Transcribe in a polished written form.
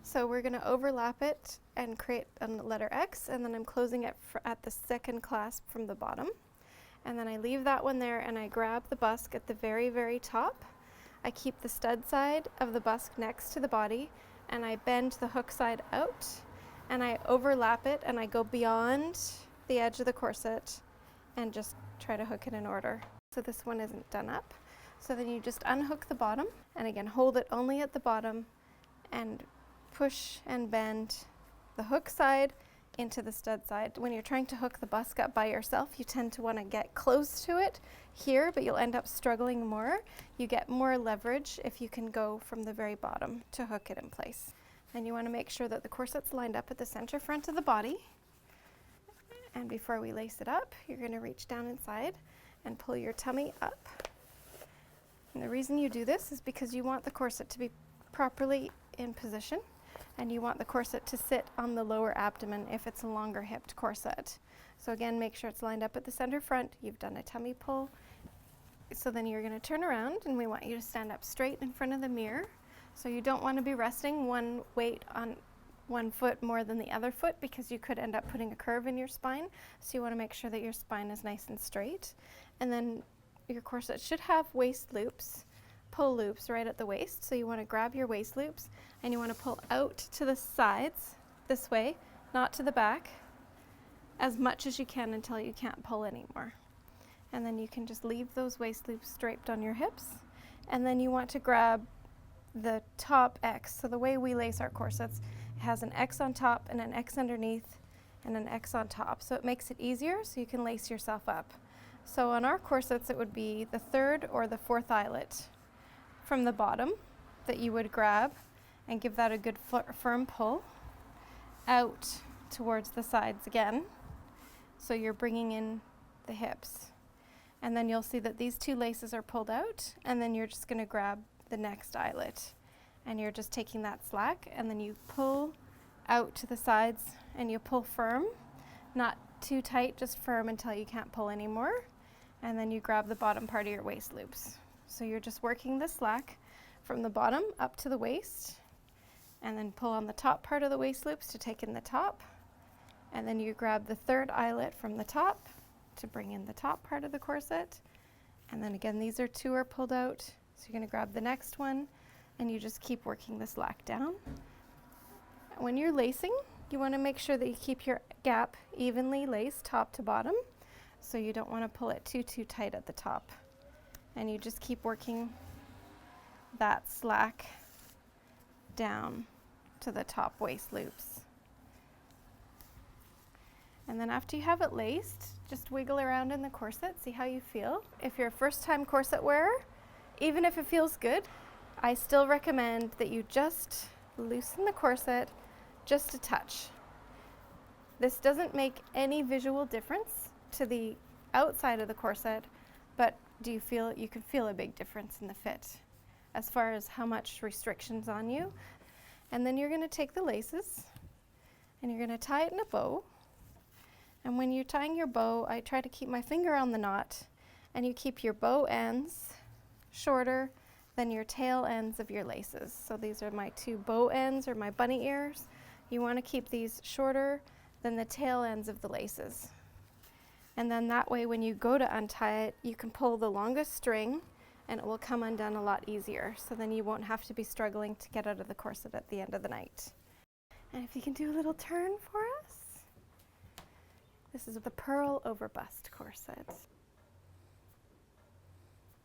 So we're going to overlap it and create a letter X, and then I'm closing it at the second clasp from the bottom. And then I leave that one there and I grab the busk at the very, very top. I keep the stud side of the busk next to the body and I bend the hook side out and I overlap it and I go beyond the edge of the corset and just try to hook it in order. So this one isn't done up. So then you just unhook the bottom and again hold it only at the bottom and push and bend the hook side into the stud side. When you're trying to hook the busk up by yourself, you tend to want to get close to it here, but you'll end up struggling more. You get more leverage if you can go from the very bottom to hook it in place. And you want to make sure that the corset's lined up at the center front of the body. And before we lace it up, you're going to reach down inside and pull your tummy up. And the reason you do this is because you want the corset to be properly in position. And you want the corset to sit on the lower abdomen if it's a longer hipped corset. So again, make sure it's lined up at the center front. You've done a tummy pull. So then you're going to turn around and we want you to stand up straight in front of the mirror. So you don't want to be resting one weight on one foot more than the other foot because you could end up putting a curve in your spine. So you want to make sure that your spine is nice and straight. And then your corset should have waist loops, pull loops right at the waist. So you want to grab your waist loops and you want to pull out to the sides this way, not to the back, as much as you can until you can't pull anymore. And then you can just leave those waist loops draped on your hips. And then you want to grab the top X. So the way we lace our corsets, it has an X on top and an X underneath and an X on top. So it makes it easier so you can lace yourself up. So on our corsets, it would be the third or the fourth eyelet from the bottom that you would grab and give that a good firm pull out towards the sides again. So you're bringing in the hips. And then you'll see that these two laces are pulled out and then you're just going to grab the next eyelet and you're just taking that slack and then you pull out to the sides and you pull firm, not too tight, just firm until you can't pull anymore. And then you grab the bottom part of your waist loops. So you're just working the slack from the bottom up to the waist and then pull on the top part of the waist loops to take in the top. And then you grab the third eyelet from the top to bring in the top part of the corset. And then again, these two are pulled out. So you're going to grab the next one and you just keep working the slack down. When you're lacing, you want to make sure that you keep your gap evenly laced top to bottom. So you don't want to pull it too tight at the top. And you just keep working that slack down to the top waist loops. And then after you have it laced, just wiggle around in the corset, see how you feel. If you're a first-time corset wearer, even if it feels good, I still recommend that you just loosen the corset just a touch. This doesn't make any visual difference to the outside of the corset, but you can feel a big difference in the fit as far as how much restrictions on you. And then you're going to take the laces and you're going to tie it in a bow. And when you're tying your bow, I try to keep my finger on the knot and you keep your bow ends shorter than your tail ends of your laces. So these are my two bow ends or my bunny ears. You want to keep these shorter than the tail ends of the laces. And then that way when you go to untie it, you can pull the longest string and it will come undone a lot easier. So then you won't have to be struggling to get out of the corset at the end of the night. And if you can do a little turn for us. This is the pearl over bust corset.